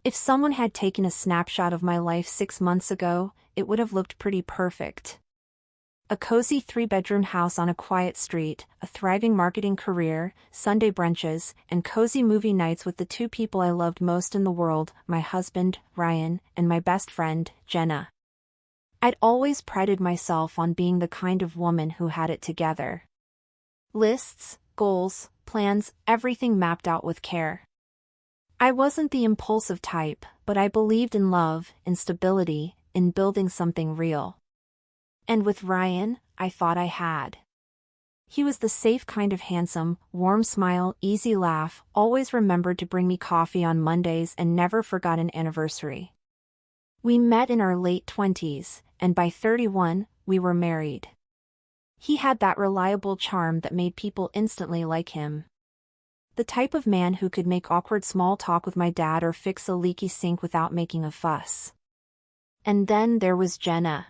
If someone had taken a snapshot of my life 6 months ago, it would have looked pretty perfect. A cozy 3-bedroom house on a quiet street, a thriving marketing career, Sunday brunches, and cozy movie nights with the two people I loved most in the world, my husband, Ryan, and my best friend, Jenna. I'd always prided myself on being the kind of woman who had it together. Lists, goals, plans, everything mapped out with care. I wasn't the impulsive type, but I believed in love, in stability, in building something real. And with Ryan, I thought I had. He was the safe kind of handsome, warm smile, easy laugh, always remembered to bring me coffee on Mondays and never forgot an anniversary. We met in our late 20s, and by 31, we were married. He had that reliable charm that made people instantly like him. The type of man who could make awkward small talk with my dad or fix a leaky sink without making a fuss. And then there was Jenna.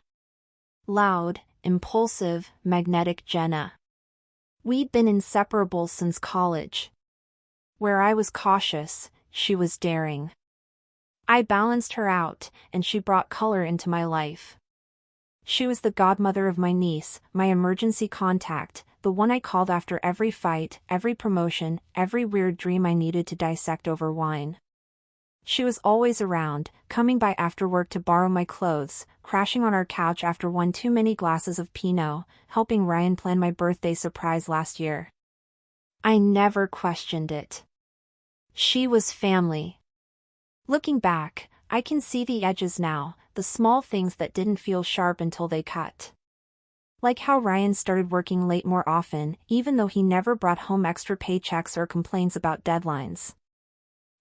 Loud, impulsive, magnetic Jenna. We'd been inseparable since college. Where I was cautious, she was daring. I balanced her out, and she brought color into my life. She was the godmother of my niece, my emergency contact, the one I called after every fight, every promotion, every weird dream I needed to dissect over wine. She was always around, coming by after work to borrow my clothes, crashing on our couch after one too many glasses of Pinot, helping Ryan plan my birthday surprise last year. I never questioned it. She was family. Looking back, I can see the edges now, the small things that didn't feel sharp until they cut. Like how Ryan started working late more often, even though he never brought home extra paychecks or complaints about deadlines.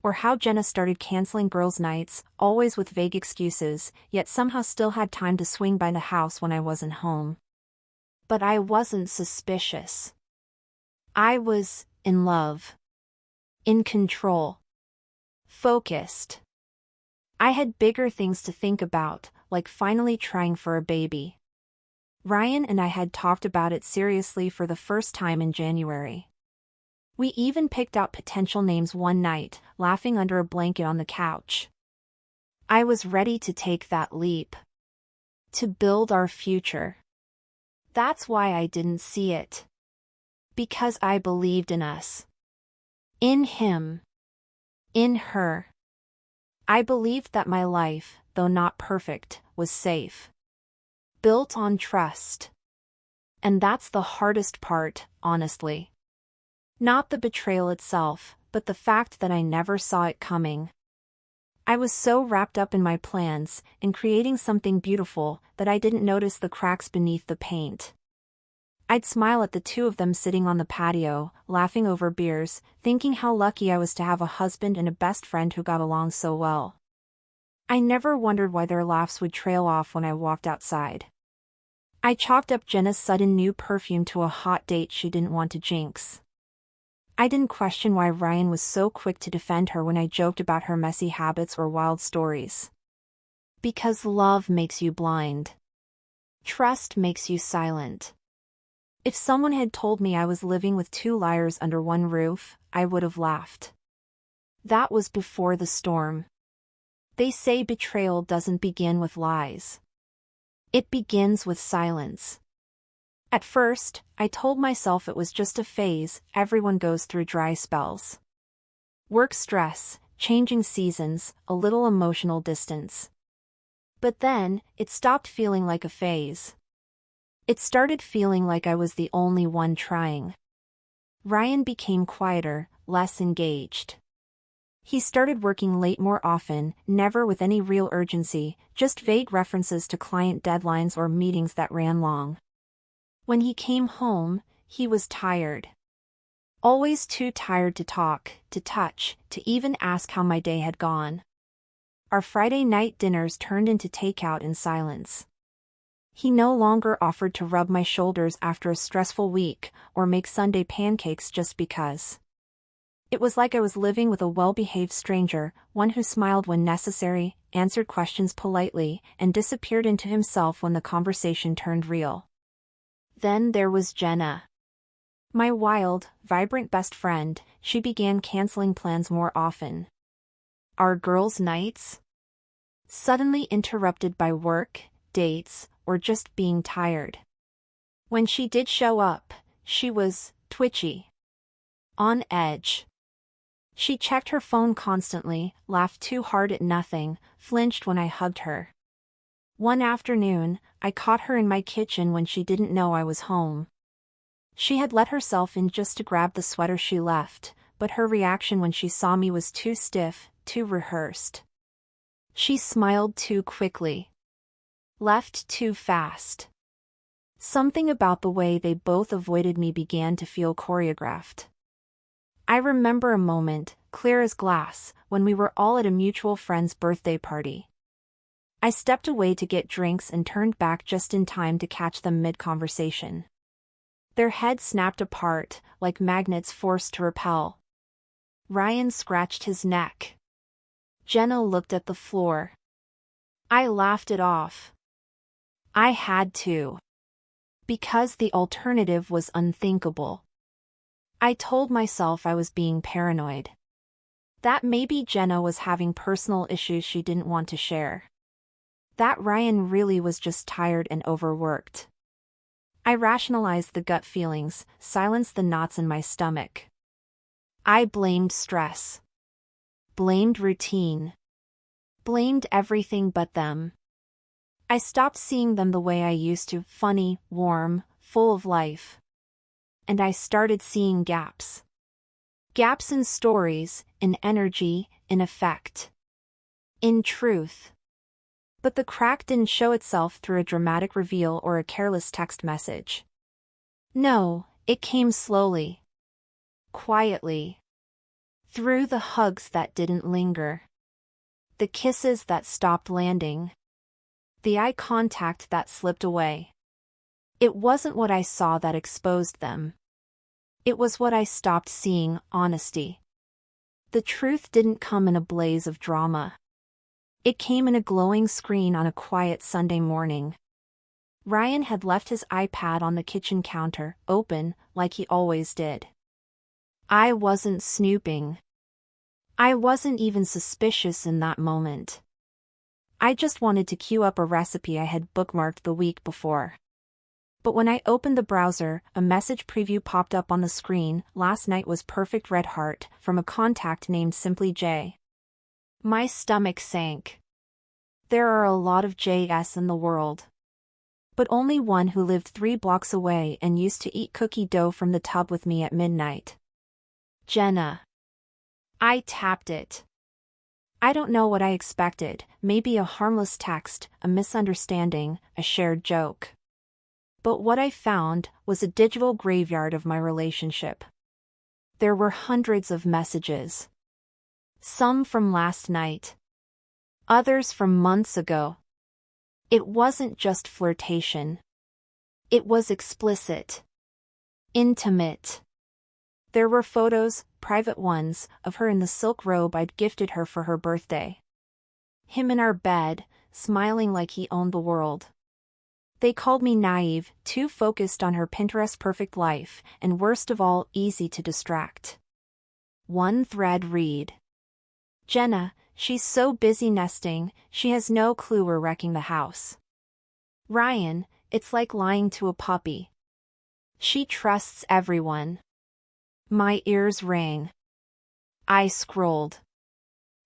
Or how Jenna started canceling girls' nights, always with vague excuses, yet somehow still had time to swing by the house when I wasn't home. But I wasn't suspicious. I was in love. In control. Focused. I had bigger things to think about, like finally trying for a baby. Ryan and I had talked about it seriously for the first time in January. We even picked out potential names one night, laughing under a blanket on the couch. I was ready to take that leap. To build our future. That's why I didn't see it. Because I believed in us. In him. In her. I believed that my life, though not perfect, was safe. Built on trust. And that's the hardest part, honestly. Not the betrayal itself, but the fact that I never saw it coming. I was so wrapped up in my plans, in creating something beautiful, that I didn't notice the cracks beneath the paint. I'd smile at the two of them sitting on the patio, laughing over beers, thinking how lucky I was to have a husband and a best friend who got along so well. I never wondered why their laughs would trail off when I walked outside. I chalked up Jenna's sudden new perfume to a hot date she didn't want to jinx. I didn't question why Ryan was so quick to defend her when I joked about her messy habits or wild stories. Because love makes you blind. Trust makes you silent. If someone had told me I was living with two liars under one roof, I would have laughed. That was before the storm. They say betrayal doesn't begin with lies. It begins with silence. At first, I told myself it was just a phase, everyone goes through dry spells. Work stress, changing seasons, a little emotional distance. But then, it stopped feeling like a phase. It started feeling like I was the only one trying. Ryan became quieter, less engaged. He started working late more often, never with any real urgency, just vague references to client deadlines or meetings that ran long. When he came home, he was tired. Always too tired to talk, to touch, to even ask how my day had gone. Our Friday night dinners turned into takeout in silence. He no longer offered to rub my shoulders after a stressful week, or make Sunday pancakes just because. It was like I was living with a well-behaved stranger, one who smiled when necessary, answered questions politely, and disappeared into himself when the conversation turned real. Then there was Jenna. My wild, vibrant best friend. She began canceling plans more often. Our girls' nights? Suddenly interrupted by work, dates, or just being tired. When she did show up, she was twitchy. On edge. She checked her phone constantly, laughed too hard at nothing, flinched when I hugged her. One afternoon, I caught her in my kitchen when she didn't know I was home. She had let herself in just to grab the sweater she left, but her reaction when she saw me was too stiff, too rehearsed. She smiled too quickly. Left too fast. Something about the way they both avoided me began to feel choreographed. I remember a moment, clear as glass, when we were all at a mutual friend's birthday party. I stepped away to get drinks and turned back just in time to catch them mid-conversation. Their heads snapped apart, like magnets forced to repel. Ryan scratched his neck. Jenna looked at the floor. I laughed it off. I had to. Because the alternative was unthinkable. I told myself I was being paranoid. That maybe Jenna was having personal issues she didn't want to share. That Ryan really was just tired and overworked. I rationalized the gut feelings, silenced the knots in my stomach. I blamed stress. Blamed routine. Blamed everything but them. I stopped seeing them the way I used to, funny, warm, full of life. And I started seeing gaps. Gaps in stories, in energy, in effect. In truth. But the crack didn't show itself through a dramatic reveal or a careless text message. No, it came slowly. Quietly. Through the hugs that didn't linger. The kisses that stopped landing. The eye contact that slipped away. It wasn't what I saw that exposed them. It was what I stopped seeing, honesty. The truth didn't come in a blaze of drama. It came in a glowing screen on a quiet Sunday morning. Ryan had left his iPad on the kitchen counter, open, like he always did. I wasn't snooping. I wasn't even suspicious in that moment. I just wanted to queue up a recipe I had bookmarked the week before. But when I opened the browser, a message preview popped up on the screen. Last night was perfect, red heart, from a contact named Simply J. My stomach sank. There are a lot of JS in the world. But only one who lived 3 blocks away and used to eat cookie dough from the tub with me at midnight. Jenna. I tapped it. I don't know what I expected, maybe a harmless text, a misunderstanding, a shared joke. But what I found was a digital graveyard of my relationship. There were hundreds of messages. Some from last night. Others from months ago. It wasn't just flirtation. It was explicit. Intimate. There were photos, private ones, of her in the silk robe I'd gifted her for her birthday. Him in our bed, smiling like he owned the world. They called me naive, too focused on her Pinterest perfect life, and worst of all, easy to distract. One thread read. Jenna, she's so busy nesting, she has no clue we're wrecking the house. Ryan, it's like lying to a puppy. She trusts everyone. My ears rang. I scrolled.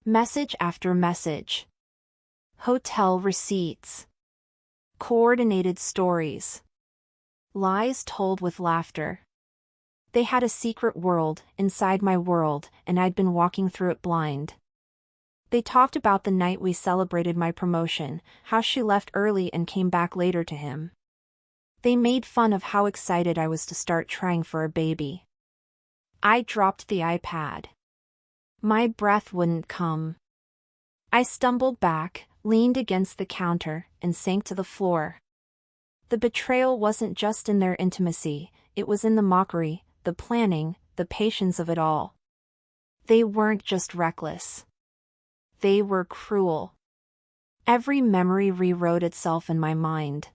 Message after message. Hotel receipts. Coordinated stories. Lies told with laughter. They had a secret world inside my world, and I'd been walking through it blind. They talked about the night we celebrated my promotion, how she left early and came back later to him. They made fun of how excited I was to start trying for a baby. I dropped the iPad. My breath wouldn't come. I stumbled back, leaned against the counter, and sank to the floor. The betrayal wasn't just in their intimacy, it was in the mockery, the planning, the patience of it all. They weren't just reckless. They were cruel. Every memory rewrote itself in my mind.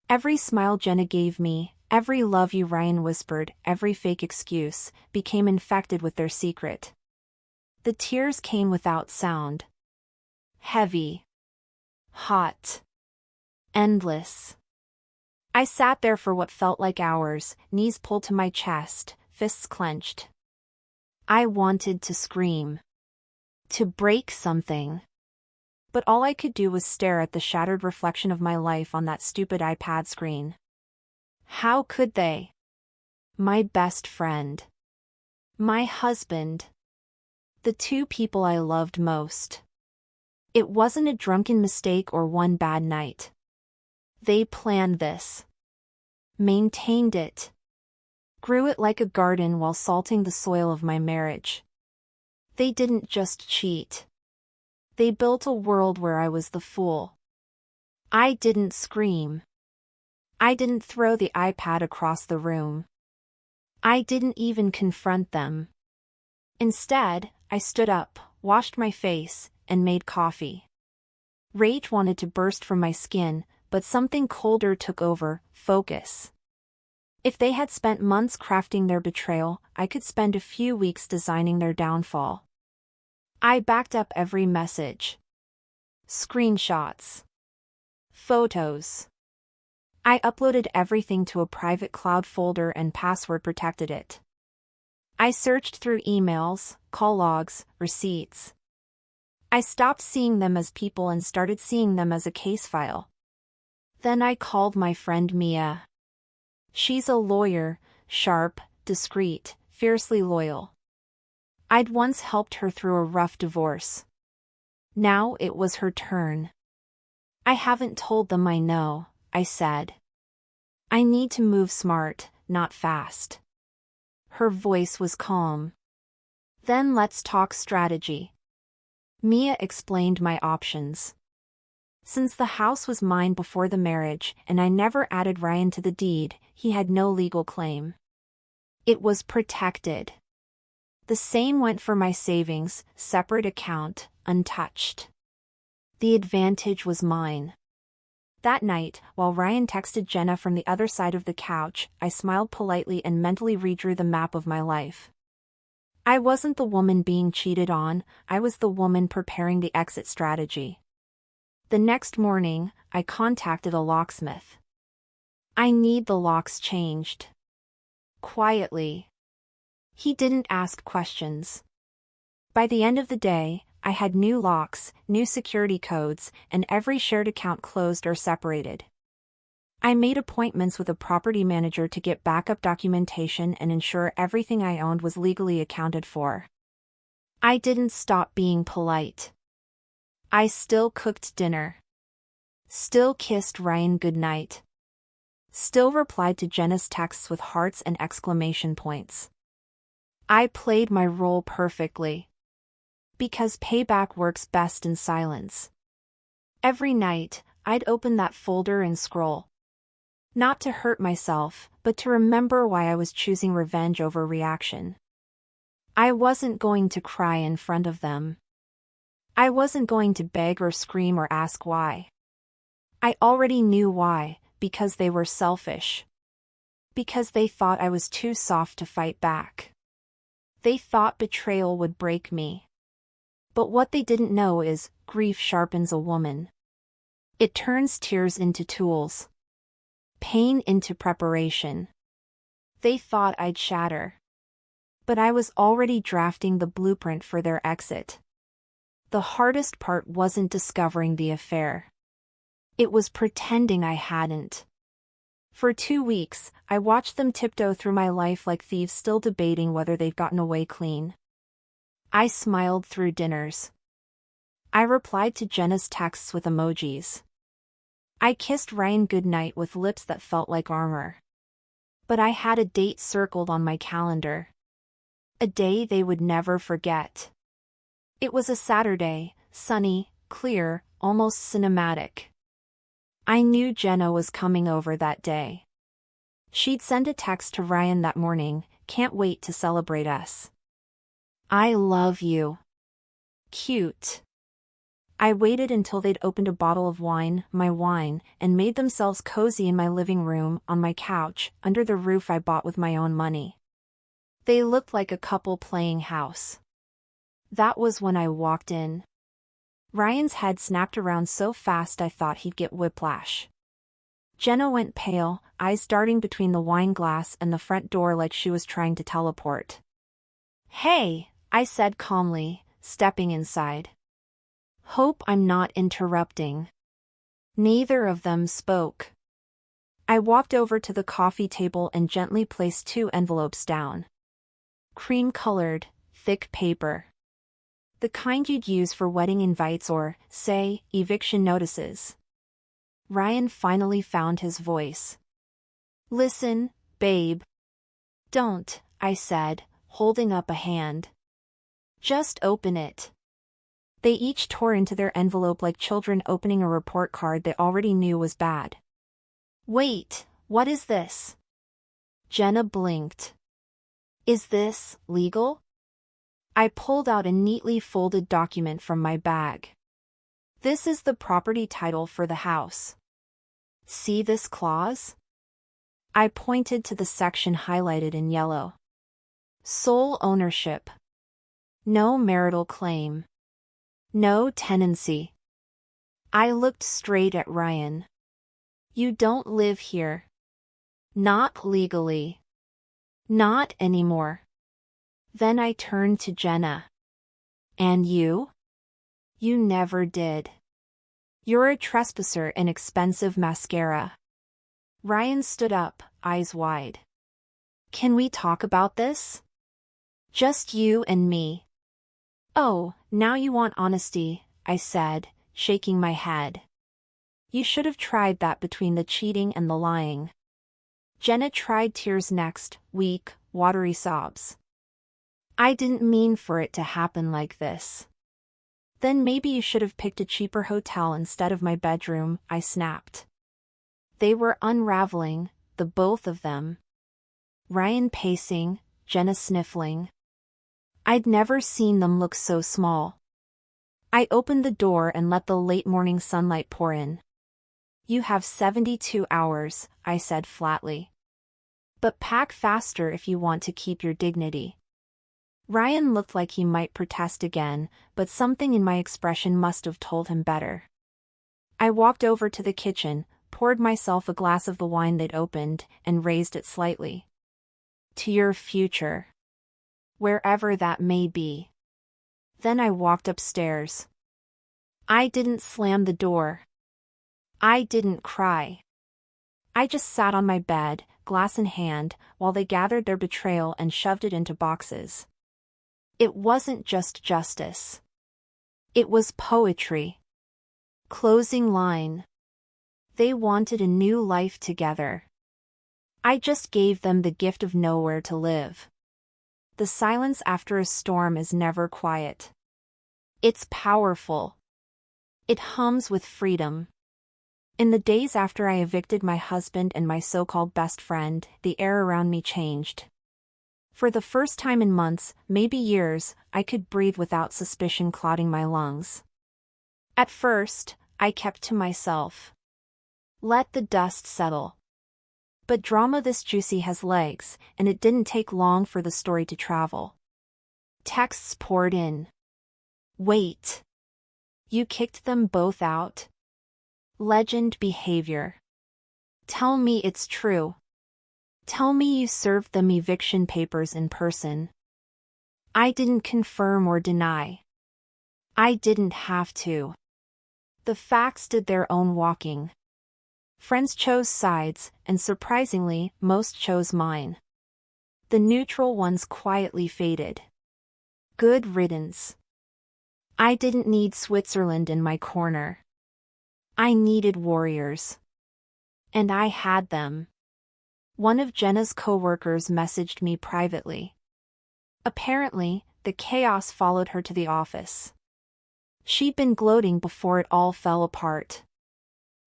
Every smile Jenna gave me, every love you Ryan whispered, every fake excuse, became infected with their secret. The tears came without sound. Heavy. Hot. Endless. I sat there for what felt like hours, knees pulled to my chest, fists clenched. I wanted to scream. To break something. But all I could do was stare at the shattered reflection of my life on that stupid iPad screen. How could they? My best friend. My husband. The two people I loved most. It wasn't a drunken mistake or one bad night. They planned this. Maintained it. Grew it like a garden while salting the soil of my marriage. They didn't just cheat. They built a world where I was the fool. I didn't scream. I didn't throw the iPad across the room. I didn't even confront them. Instead, I stood up, washed my face, and made coffee. Rage wanted to burst from my skin, but something colder took over: focus. If they had spent months crafting their betrayal, I could spend a few weeks designing their downfall. I backed up every message. Screenshots. Photos. I uploaded everything to a private cloud folder and password protected it. I searched through emails, call logs, receipts. I stopped seeing them as people and started seeing them as a case file. Then I called my friend Mia. She's a lawyer, sharp, discreet, fiercely loyal. I'd once helped her through a rough divorce. Now it was her turn. I haven't told them I know, I said. I need to move smart, not fast. Her voice was calm. Then let's talk strategy. Mia explained my options. Since the house was mine before the marriage and I never added Ryan to the deed, he had no legal claim. It was protected. The same went for my savings, separate account, untouched. The advantage was mine. That night, while Ryan texted Jenna from the other side of the couch, I smiled politely and mentally redrew the map of my life. I wasn't the woman being cheated on, I was the woman preparing the exit strategy. The next morning, I contacted a locksmith. I need the locks changed. Quietly. He didn't ask questions. By the end of the day, I had new locks, new security codes, and every shared account closed or separated. I made appointments with a property manager to get backup documentation and ensure everything I owned was legally accounted for. I didn't stop being polite. I still cooked dinner. Still kissed Ryan goodnight. Still replied to Jenna's texts with hearts and exclamation points. I played my role perfectly. Because payback works best in silence. Every night, I'd open that folder and scroll. Not to hurt myself, but to remember why I was choosing revenge over reaction. I wasn't going to cry in front of them. I wasn't going to beg or scream or ask why. I already knew why, because they were selfish. Because they thought I was too soft to fight back. They thought betrayal would break me. But what they didn't know is, grief sharpens a woman. It turns tears into tools. Pain into preparation. They thought I'd shatter. But I was already drafting the blueprint for their exit. The hardest part wasn't discovering the affair. It was pretending I hadn't. For 2 weeks, I watched them tiptoe through my life like thieves still debating whether they've gotten away clean. I smiled through dinners. I replied to Jenna's texts with emojis. I kissed Ryan goodnight with lips that felt like armor. But I had a date circled on my calendar. A day they would never forget. It was a Saturday, sunny, clear, almost cinematic. I knew Jenna was coming over that day. She'd send a text to Ryan that morning, "Can't wait to celebrate us. I love you." Cute. I waited until they'd opened a bottle of wine, my wine, and made themselves cozy in my living room, on my couch, under the roof I bought with my own money. They looked like a couple playing house. That was when I walked in. Ryan's head snapped around so fast I thought he'd get whiplash. Jenna went pale, eyes darting between the wine glass and the front door like she was trying to teleport. "Hey," I said calmly, stepping inside. "Hope I'm not interrupting." Neither of them spoke. I walked over to the coffee table and gently placed 2 envelopes down. Cream-colored, thick paper. The kind you'd use for wedding invites or, say, eviction notices. Ryan finally found his voice. "Listen, babe." "Don't," I said, holding up a hand. "Just open it." They each tore into their envelope like children opening a report card they already knew was bad. "Wait, what is this?" Jenna blinked. "Is this legal?" I pulled out a neatly folded document from my bag. "This is the property title for the house. See this clause?" I pointed to the section highlighted in yellow. "Sole ownership. No marital claim. No tenancy." I looked straight at Ryan. "You don't live here. Not legally. Not anymore." Then I turned to Jenna. "And you? You never did. You're a trespasser in expensive mascara." Ryan stood up, eyes wide. "Can we talk about this? Just you and me." "Oh, now you want honesty," I said, shaking my head. "You should have tried that between the cheating and the lying." Jenna tried tears next, weak, watery sobs. "I didn't mean for it to happen like this." "Then maybe you should have picked a cheaper hotel instead of my bedroom," I snapped. They were unraveling, the both of them. Ryan pacing, Jenna sniffling. I'd never seen them look so small. I opened the door and let the late morning sunlight pour in. "You have 72 hours, I said flatly. "But pack faster if you want to keep your dignity." Ryan looked like he might protest again, but something in my expression must have told him better. I walked over to the kitchen, poured myself a glass of the wine they'd opened, and raised it slightly. "To your future. Wherever that may be." Then I walked upstairs. I didn't slam the door. I didn't cry. I just sat on my bed, glass in hand, while they gathered their betrayal and shoved it into boxes. It wasn't just justice. It was poetry. Closing line. They wanted a new life together. I just gave them the gift of nowhere to live. The silence after a storm is never quiet. It's powerful. It hums with freedom. In the days after I evicted my husband and my so-called best friend, the air around me changed. For the first time in months, maybe years, I could breathe without suspicion clouding my lungs. At first, I kept to myself. Let the dust settle. But drama this juicy has legs, and it didn't take long for the story to travel. Texts poured in. "Wait. You kicked them both out? Legend behavior. Tell me it's true. Tell me you served them eviction papers in person." I didn't confirm or deny. I didn't have to. The facts did their own walking. Friends chose sides, and surprisingly, most chose mine. The neutral ones quietly faded. Good riddance. I didn't need Switzerland in my corner. I needed warriors. And I had them. One of Jenna's co-workers messaged me privately. Apparently, the chaos followed her to the office. She'd been gloating before it all fell apart.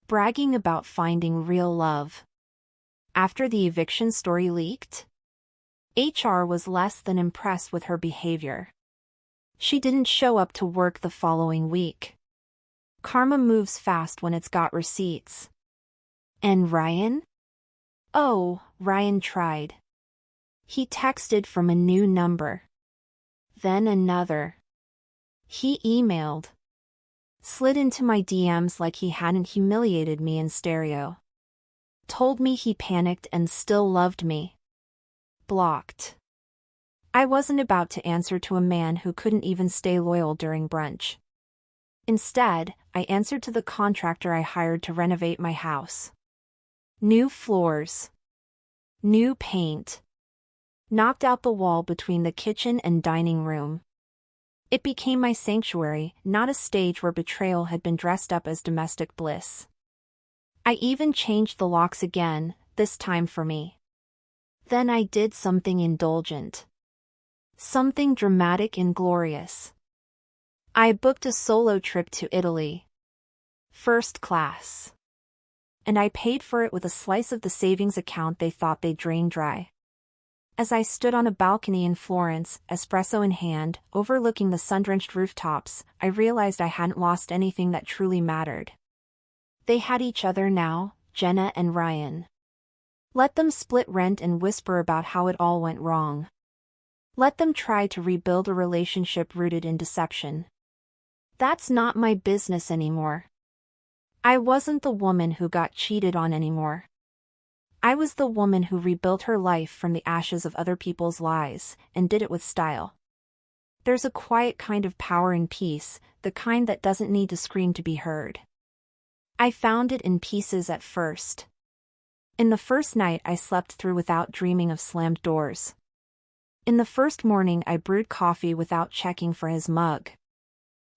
Bragging about finding real love. After the eviction story leaked, HR was less than impressed with her behavior. She didn't show up to work the following week. Karma moves fast when it's got receipts. And Ryan? Oh, Ryan tried. He texted from a new number. Then another. He emailed. Slid into my DMs like he hadn't humiliated me in stereo. Told me he panicked and still loved me. Blocked. I wasn't about to answer to a man who couldn't even stay loyal during brunch. Instead, I answered to the contractor I hired to renovate my house. New floors. New paint. Knocked out the wall between the kitchen and dining room. It became my sanctuary, not a stage where betrayal had been dressed up as domestic bliss. I even changed the locks again, this time for me. Then I did something indulgent. Something dramatic and glorious. I booked a solo trip to Italy. First class. And I paid for it with a slice of the savings account they thought they'd drain dry. As I stood on a balcony in Florence, espresso in hand, overlooking the sun-drenched rooftops, I realized I hadn't lost anything that truly mattered. They had each other now, Jenna and Ryan. Let them split rent and whisper about how it all went wrong. Let them try to rebuild a relationship rooted in deception. That's not my business anymore. I wasn't the woman who got cheated on anymore. I was the woman who rebuilt her life from the ashes of other people's lies, and did it with style. There's a quiet kind of power in peace, the kind that doesn't need to scream to be heard. I found it in pieces at first. In the first night I slept through without dreaming of slammed doors. In the first morning I brewed coffee without checking for his mug.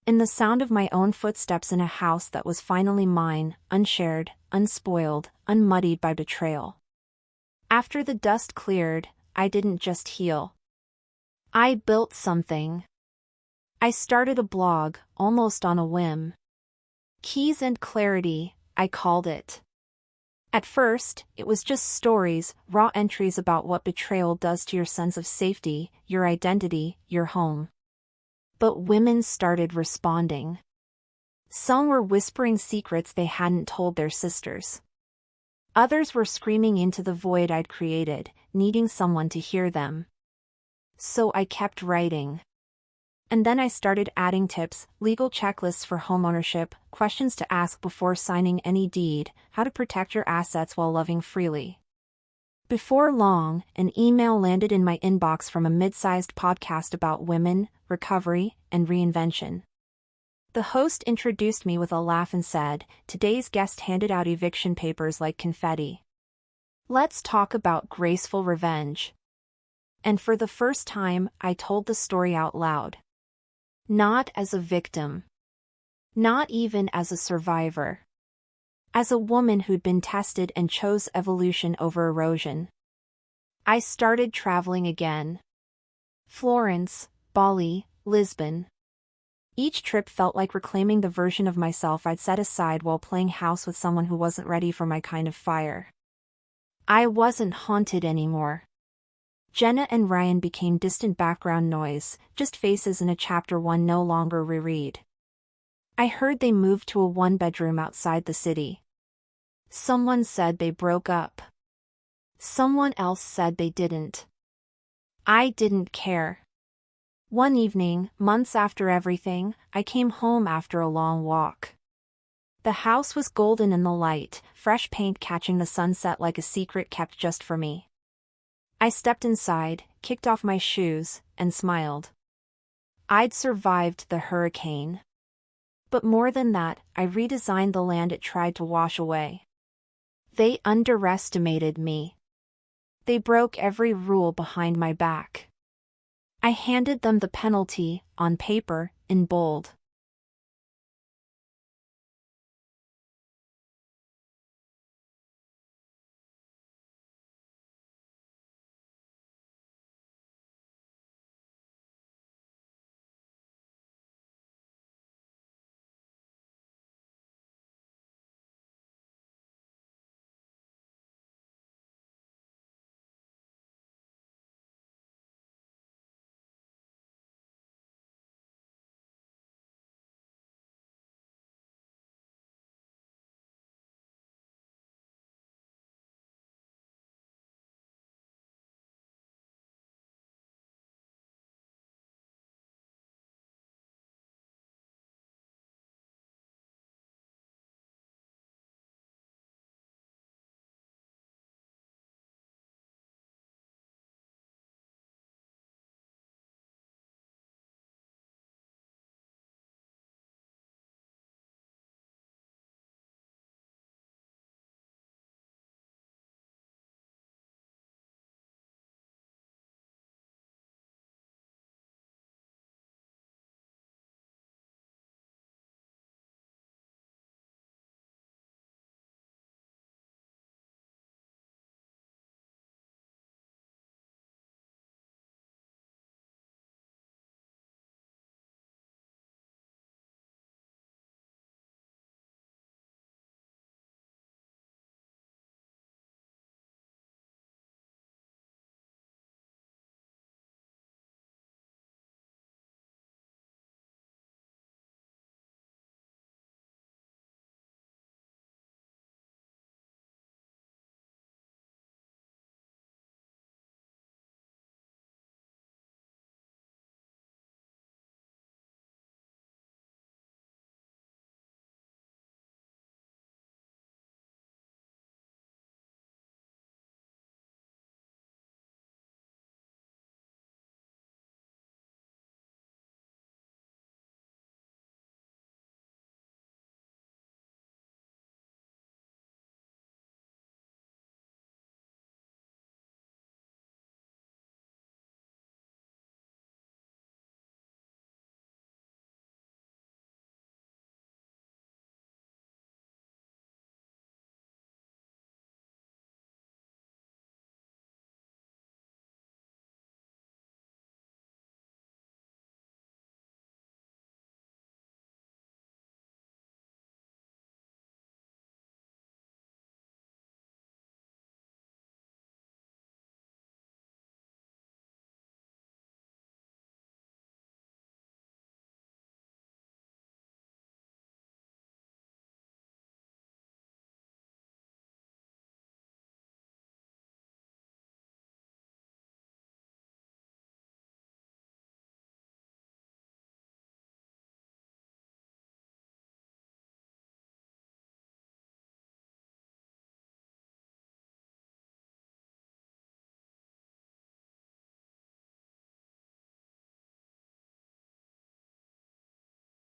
In the sound of my own footsteps in a house that was finally mine, unshared, unspoiled, unmuddied by betrayal. After the dust cleared, I didn't just heal. I built something. I started a blog, almost on a whim. Keys and Clarity, I called it. At first, it was just stories, raw entries about what betrayal does to your sense of safety, your identity, your home. But women started responding. Some were whispering secrets they hadn't told their sisters. Others were screaming into the void I'd created, needing someone to hear them. So I kept writing. And then I started adding tips, legal checklists for homeownership, questions to ask before signing any deed, how to protect your assets while loving freely. Before long, an email landed in my inbox from a mid-sized podcast about women, recovery, and reinvention. The host introduced me with a laugh and said, "Today's guest handed out eviction papers like confetti. Let's talk about graceful revenge." And for the first time, I told the story out loud. Not as a victim. Not even as a survivor. As a woman who'd been tested and chose evolution over erosion. I started traveling again. Florence, Bali, Lisbon. Each trip felt like reclaiming the version of myself I'd set aside while playing house with someone who wasn't ready for my kind of fire. I wasn't haunted anymore. Jenna and Ryan became distant background noise, just faces in a chapter one no longer reread. I heard they moved to a one-bedroom outside the city. Someone said they broke up. Someone else said they didn't. I didn't care. One evening, months after everything, I came home after a long walk. The house was golden in the light, fresh paint catching the sunset like a secret kept just for me. I stepped inside, kicked off my shoes, and smiled. I'd survived the hurricane. But more than that, I redesigned the land it tried to wash away. They underestimated me. They broke every rule behind my back. I handed them the penalty, on paper, in bold.